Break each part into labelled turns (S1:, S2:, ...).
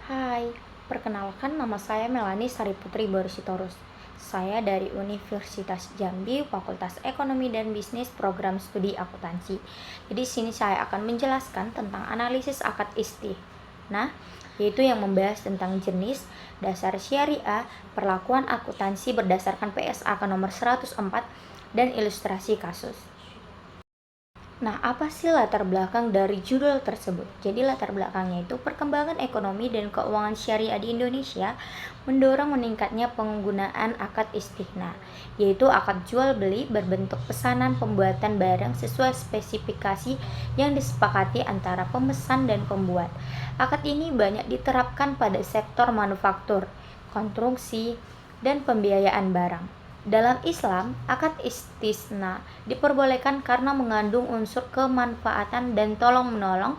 S1: Hai, perkenalkan nama saya Melani Sariputri Borsitorus. Saya dari Universitas Jambi, Fakultas Ekonomi dan Bisnis, Program Studi Akuntansi. Jadi sini saya akan menjelaskan tentang analisis akad istiqnah, yaitu yang membahas tentang jenis, dasar syariah, perlakuan akuntansi berdasarkan PSAK nomor 104, dan ilustrasi kasus. Nah, apa sih latar belakang dari judul tersebut? Jadi latar belakangnya itu perkembangan ekonomi dan keuangan syariah di Indonesia mendorong meningkatnya penggunaan akad istighna, yaitu akad jual beli berbentuk pesanan pembuatan barang sesuai spesifikasi yang disepakati antara pemesan dan pembuat. Akad ini banyak diterapkan pada sektor manufaktur, konstruksi, dan pembiayaan barang. Dalam Islam, akad istisna diperbolehkan karena mengandung unsur kemanfaatan dan tolong-menolong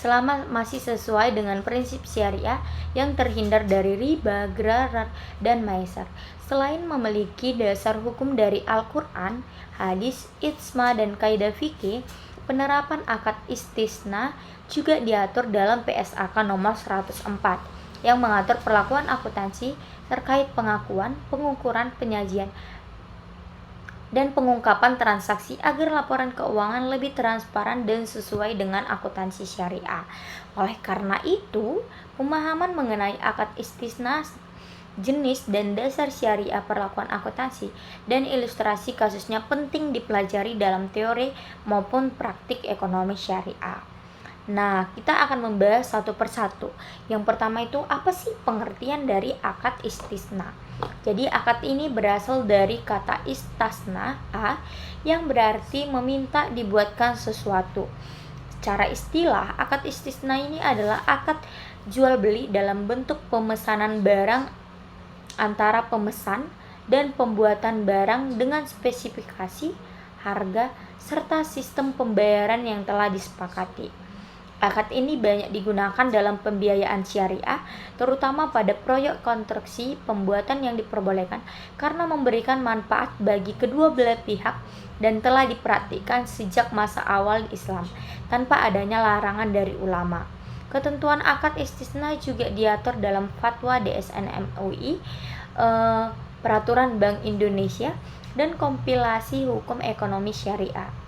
S1: selama masih sesuai dengan prinsip syariah yang terhindar dari riba, gharar, dan maisar. Selain memiliki dasar hukum dari Al-Quran, hadis, ijma, dan kaidah fikih, penerapan akad istisna juga diatur dalam PSAK nomor 104 yang mengatur perlakuan akuntansi terkait pengakuan, pengukuran, penyajian, dan pengungkapan transaksi agar laporan keuangan lebih transparan dan sesuai dengan akuntansi syariah. Oleh karena itu, pemahaman mengenai akad istisna, jenis dan dasar syariah perlakuan akuntansi, dan ilustrasi kasusnya penting dipelajari dalam teori maupun praktik ekonomi syariah. Nah, kita akan membahas satu persatu. Yang pertama itu, apa sih pengertian dari akad istisna? Jadi, akad ini berasal dari kata istasna, yang berarti meminta dibuatkan sesuatu. Secara istilah, akad istisna ini adalah akad jual beli dalam bentuk pemesanan barang antara pemesan dan pembuatan barang dengan spesifikasi, harga, serta sistem pembayaran yang telah disepakati. Akad ini banyak digunakan dalam pembiayaan syariah, terutama pada proyek konstruksi pembuatan yang diperbolehkan karena memberikan manfaat bagi kedua belah pihak dan telah dipraktikkan sejak masa awal Islam, tanpa adanya larangan dari ulama. Ketentuan akad istisna juga diatur dalam Fatwa DSN MUI, Peraturan Bank Indonesia, dan kompilasi hukum ekonomi syariah.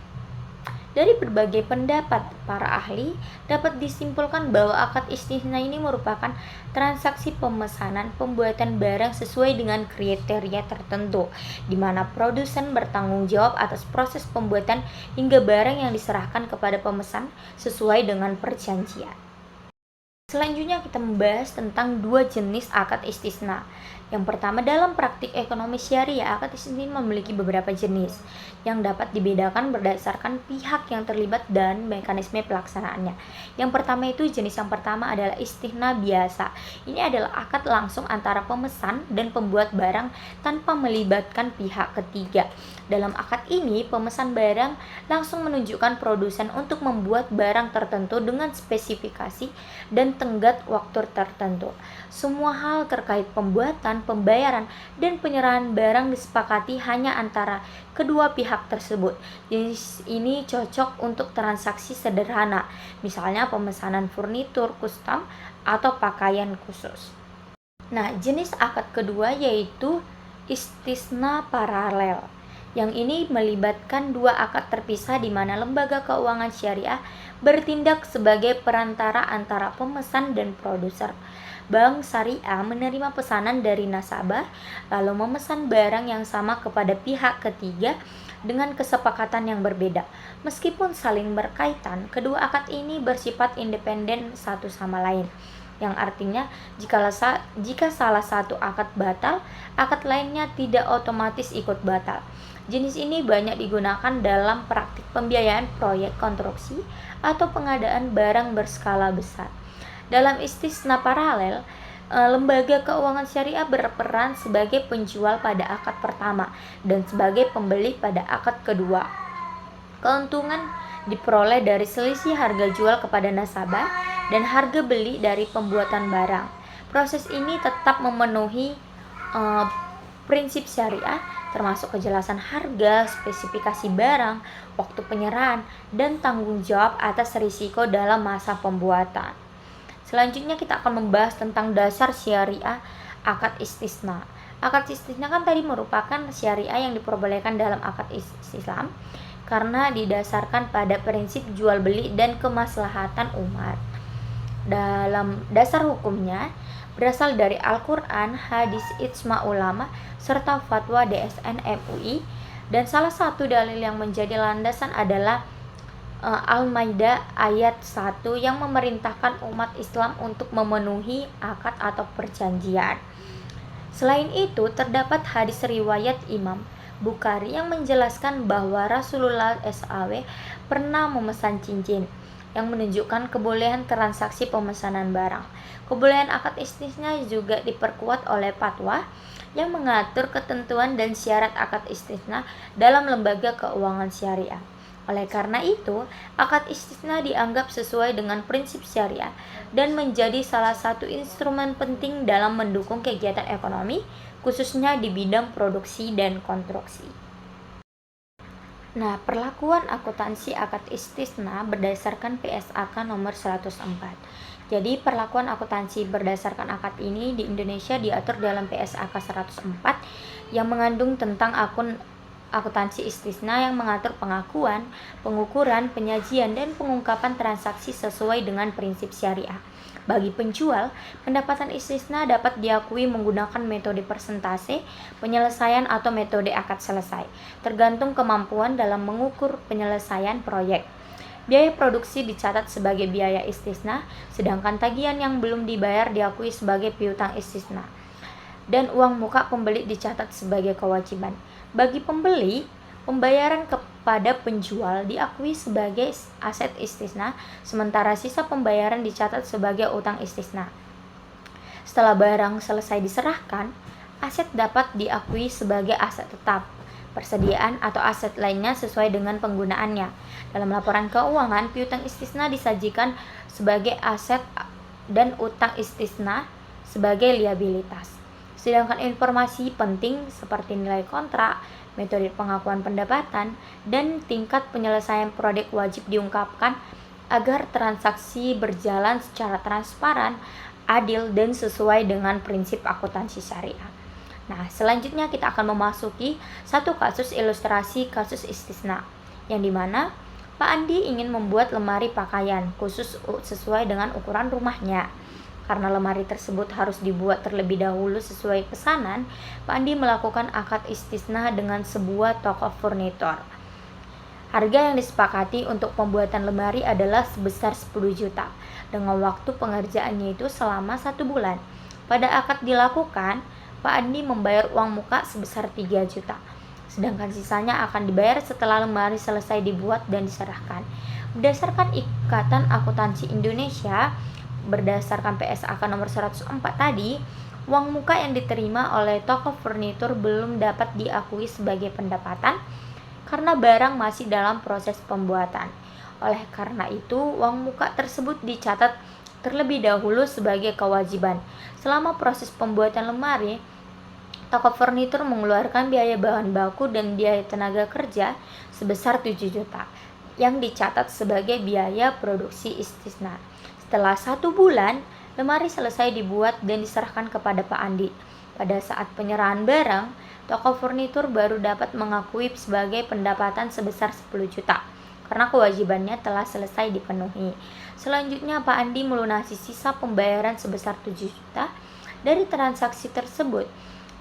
S1: Dari berbagai pendapat para ahli, dapat disimpulkan bahwa akad istisna ini merupakan transaksi pemesanan pembuatan barang sesuai dengan kriteria tertentu, di mana produsen bertanggung jawab atas proses pembuatan hingga barang yang diserahkan kepada pemesan sesuai dengan perjanjian. Selanjutnya kita membahas tentang dua jenis akad istisna. Yang pertama, dalam praktik ekonomi syariah, akad istisna memiliki beberapa jenis yang dapat dibedakan berdasarkan pihak yang terlibat dan mekanisme pelaksanaannya. Yang pertama itu, jenis yang pertama adalah istisna biasa. Ini adalah akad langsung antara pemesan dan pembuat barang tanpa melibatkan pihak ketiga. Dalam akad ini, pemesan barang langsung menunjukkan produsen untuk membuat barang tertentu dengan spesifikasi dan tenggat waktu tertentu. Semua hal terkait pembuatan, pembayaran, dan penyerahan barang disepakati hanya antara kedua pihak tersebut. Jenis ini cocok untuk transaksi sederhana, misalnya pemesanan furnitur custom atau pakaian khusus. Nah, jenis akad kedua yaitu istisna paralel. Yang ini melibatkan dua akad terpisah di mana lembaga keuangan syariah bertindak sebagai perantara antara pemesan dan produser. Bank syariah menerima pesanan dari nasabah lalu memesan barang yang sama kepada pihak ketiga dengan kesepakatan yang berbeda. Meskipun saling berkaitan, kedua akad ini bersifat independen satu sama lain, yang artinya jika salah satu akad batal, akad lainnya tidak otomatis ikut batal. Jenis ini banyak digunakan dalam praktik pembiayaan proyek konstruksi atau pengadaan barang berskala besar. Dalam istisna paralel, lembaga keuangan syariah berperan sebagai penjual pada akad pertama dan sebagai pembeli pada akad kedua. Keuntungan diperoleh dari selisih harga jual kepada nasabah dan harga beli dari pembuatan barang. Proses ini tetap memenuhi prinsip syariah, termasuk kejelasan harga, spesifikasi barang, waktu penyerahan, dan tanggung jawab atas risiko dalam masa pembuatan. Selanjutnya kita akan membahas tentang dasar syariah akad istisna. Akad istisna kan tadi merupakan syariah yang diperbolehkan dalam akad Islam karena didasarkan pada prinsip jual beli dan kemaslahatan umat. Dalam dasar hukumnya berasal dari Al-Quran, hadis ijma ulama, serta fatwa DSN MUI, dan salah satu dalil yang menjadi landasan adalah Al-Maidah ayat 1 yang memerintahkan umat Islam untuk memenuhi akad atau perjanjian. Selain itu, terdapat hadis riwayat Imam Bukhari yang menjelaskan bahwa Rasulullah SAW pernah memesan cincin, yang menunjukkan kebolehan transaksi pemesanan barang. Kebolehan akad istisna juga diperkuat oleh fatwa yang mengatur ketentuan dan syarat akad istisna dalam lembaga keuangan syariah. Oleh karena itu, akad istisna dianggap sesuai dengan prinsip syariah dan menjadi salah satu instrumen penting dalam mendukung kegiatan ekonomi, khususnya di bidang produksi dan konstruksi. Nah, perlakuan akuntansi akad istisna berdasarkan PSAK nomor 104. Jadi, perlakuan akuntansi berdasarkan akad ini di Indonesia diatur dalam PSAK 104 yang mengandung tentang akuntansi istisna yang mengatur pengakuan, pengukuran, penyajian, dan pengungkapan transaksi sesuai dengan prinsip syariah. Bagi penjual, pendapatan istisna dapat diakui menggunakan metode persentase penyelesaian atau metode akad selesai, tergantung kemampuan dalam mengukur penyelesaian proyek. Biaya produksi dicatat sebagai biaya istisna, sedangkan tagihan yang belum dibayar diakui sebagai piutang istisna. Dan uang muka pembeli dicatat sebagai kewajiban. Bagi pembeli, pembayaran kepada penjual diakui sebagai aset istisna, sementara sisa pembayaran dicatat sebagai utang istisna. Setelah barang selesai diserahkan, aset dapat diakui sebagai aset tetap, persediaan atau aset lainnya sesuai dengan penggunaannya. Dalam laporan keuangan, piutang istisna disajikan sebagai aset dan utang istisna sebagai liabilitas. Sedangkan informasi penting seperti nilai kontrak, metode pengakuan pendapatan, dan tingkat penyelesaian proyek wajib diungkapkan agar transaksi berjalan secara transparan, adil, dan sesuai dengan prinsip akuntansi syariah. Nah, selanjutnya kita akan memasuki satu kasus ilustrasi kasus istisna, yang dimana Pak Andi ingin membuat lemari pakaian khusus sesuai dengan ukuran rumahnya. Karena lemari tersebut harus dibuat terlebih dahulu sesuai pesanan, Pak Andi melakukan akad istisna dengan sebuah toko furnitur. Harga yang disepakati untuk pembuatan lemari adalah sebesar 10 juta, dengan waktu pengerjaannya itu selama 1 bulan. Pada akad dilakukan, Pak Andi membayar uang muka sebesar 3 juta, sedangkan sisanya akan dibayar setelah lemari selesai dibuat dan diserahkan. Berdasarkan Ikatan Akuntansi Indonesia, berdasarkan PSAK nomor 104 tadi, uang muka yang diterima oleh toko furnitur belum dapat diakui sebagai pendapatan karena barang masih dalam proses pembuatan. Oleh karena itu, uang muka tersebut dicatat terlebih dahulu sebagai kewajiban. Selama proses pembuatan lemari, toko furnitur mengeluarkan biaya bahan baku dan biaya tenaga kerja sebesar 7 juta yang dicatat sebagai biaya produksi istisna. Setelah 1 bulan, lemari selesai dibuat dan diserahkan kepada Pak Andi. Pada saat penyerahan barang, toko furnitur baru dapat mengakui sebagai pendapatan sebesar 10 juta karena kewajibannya telah selesai dipenuhi. Selanjutnya, Pak Andi melunasi sisa pembayaran sebesar 7 juta. Dari transaksi tersebut,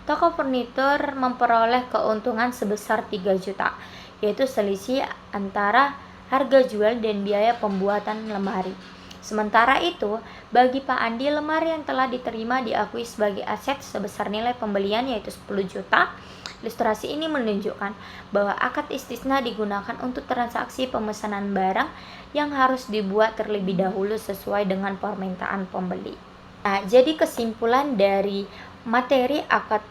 S1: toko furnitur memperoleh keuntungan sebesar 3 juta, yaitu selisih antara harga jual dan biaya pembuatan lemari. Sementara itu, bagi Pak Andi, lemari yang telah diterima diakui sebagai aset sebesar nilai pembelian yaitu 10 juta. Ilustrasi ini menunjukkan bahwa akad istisna digunakan untuk transaksi pemesanan barang yang harus dibuat terlebih dahulu sesuai dengan permintaan pembeli. Nah, jadi kesimpulan dari materi akad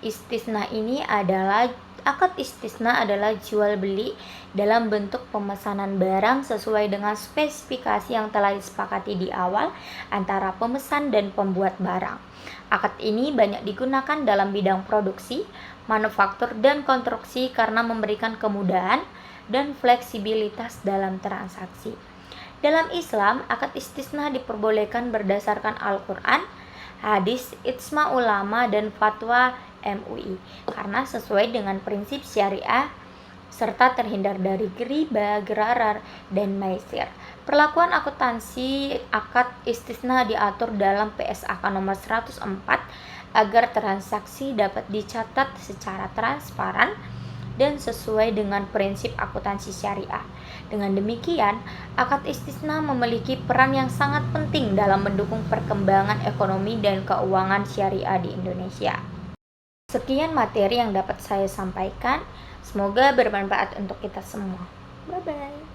S1: istisna ini adalah akad istisna adalah jual beli dalam bentuk pemesanan barang sesuai dengan spesifikasi yang telah disepakati di awal antara pemesan dan pembuat barang. Akad ini banyak digunakan dalam bidang produksi, manufaktur, dan konstruksi karena memberikan kemudahan dan fleksibilitas dalam transaksi. Dalam Islam, akad istisna diperbolehkan berdasarkan Al-Quran, hadis, ijma ulama, dan fatwa MUI karena sesuai dengan prinsip syariah serta terhindar dari riba, gharar, dan maisir. Perlakuan akuntansi akad istisna diatur dalam PSAK nomor 104 agar transaksi dapat dicatat secara transparan dan sesuai dengan prinsip akuntansi syariah. Dengan demikian, akad istisna memiliki peran yang sangat penting dalam mendukung perkembangan ekonomi dan keuangan syariah di Indonesia. Sekian materi yang dapat saya sampaikan. Semoga bermanfaat untuk kita semua. Bye-bye.